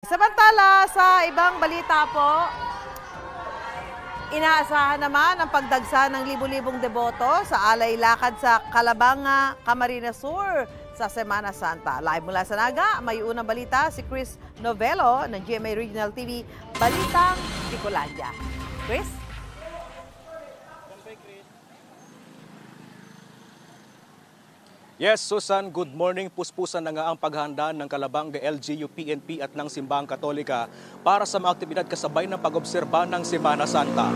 Samantala, sa ibang balita po, inaasahan naman ang pagdagsa ng libu-libong deboto sa alay lakad sa Calabanga, Camarines Sur sa Semana Santa. Live mula sa Naga, may unang balita si Chris Novelo ng GMA Regional TV, Balitang Bicolandia. Chris? Yes, Susan, good morning. Puspusan na nga ang paghahanda ng Calabanga, LGU, PNP at ng Simbahang Katolika para sa mga aktibidad kasabay ng pag-obserba ng Semana Santa.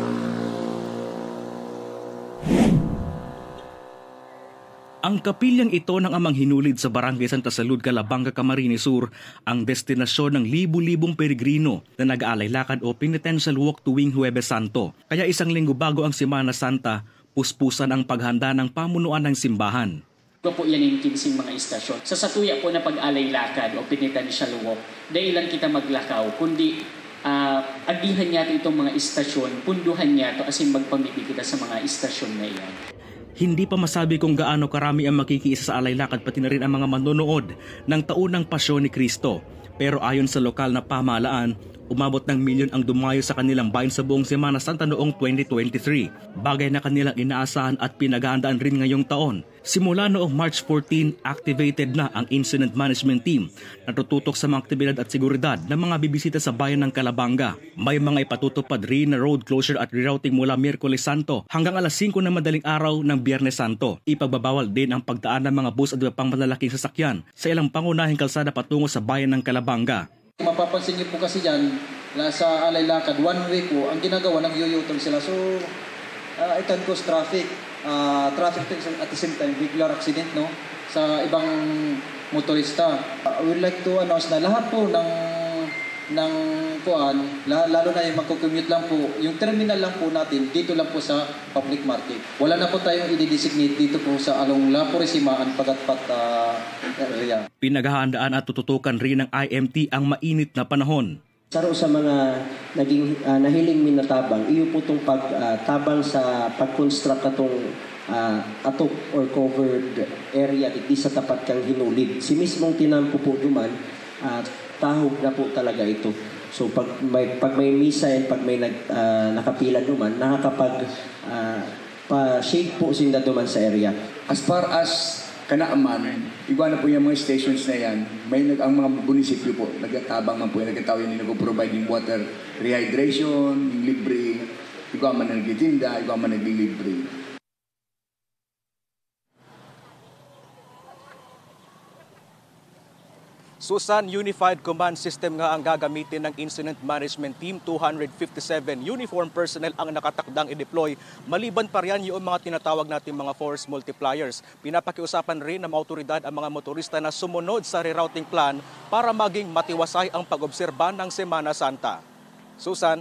Ang kapilyang ito ng amang hinulid sa Barangay Santa Salud, Calabanga, Camarines Sur ang destinasyon ng libu-libong peregrino na nag-aalay lakad o penitential walk tuwing Huwebes Santo. Kaya isang linggo bago ang Semana Santa, puspusan ang paghanda ng pamunuan ng simbahan. Ito po yan yung kinsing mga istasyon. Sa satuya po na pag-alay lakad o penitential walk, dahil lang kita maglakaw, kundi agihan niya itong mga istasyon, punduhan niya ito kasi magpamibig kita sa mga istasyon na iyan. Hindi pa masabi kung gaano karami ang makikiisa sa alay lakad pati na rin ang mga manonood ng taunang pasyon ni Kristo. Pero ayon sa lokal na pamahalaan, umabot ng milyon ang dumayo sa kanilang bayan sa buong Semana Santa noong 2023. Bagay na kanilang inaasahan at pinaghahandaan rin ngayong taon. Simula noong March 14, activated na ang Incident Management Team na tututok sa mga aktibidad at seguridad ng mga bibisita sa bayan ng Calabanga. May mga ipatutupad rin na road closure at rerouting mula Miyerkules Santo hanggang alas 5 ng madaling araw ng Biyernes Santo. Ipagbabawal din ang pagdaan ng mga bus at iba pang malalaking sasakyan sa ilang pangunahing kalsada patungo sa bayan ng Calabanga. Mapapansin niyo po kasi dyan, sa alay lakad, one way po, ang ginagawa ng U-turn sila. So, it can cause traffic. Traffic at the same time, vehicular accident, no? Sa ibang motorista. We would like to announce na lahat po ng kuan, lalo na yung magko-commute lang po, yung terminal lang po natin, dito lang po sa public market. Wala na po tayong i-designate dito po sa along La Purisima and Pagatpat area. Pinaghahandaan at tututukan rin ng IMT ang mainit na panahon. Saro sa mga naging nahiling minatabang, iyo po itong pagtabang sa pag-construct atong atop or covered area di sa tapat kang hinulid. Si mismong tinampo po duman, tahog na po talaga ito. So pag may misa and pag may nakapila duman, nakakapag pa-shade po sinda duman sa area. As far as Kanaaman, iba na po yung mga stations na yan, ang mga munisipyo po, nagtatabang man po, nagkatawin yung nag-providing water rehydration, yung libre, iba man na nagtitinda, iba man naglilibre. Susan, Unified Command System nga ang gagamitin ng Incident Management Team. 257 uniform personnel ang nakatakdang i-deploy. Maliban pa riyan yung mga tinatawag natin mga force multipliers. Pinapakiusapan rin ng autoridad ang mga motorista na sumunod sa rerouting plan para maging matiwasay ang pag-obserba ng Semana Santa. Susan?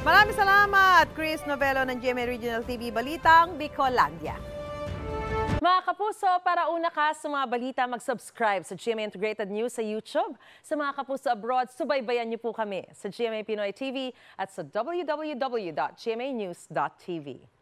Maraming salamat, Chris Novelo ng GMA Regional TV, Balitang Bicolandia. Mga kapuso, para una ka sa mga balita, mag-subscribe sa GMA Integrated News sa YouTube. Sa mga kapuso abroad, subaybayan niyo po kami sa GMA Pinoy TV at sa www.gmanews.tv.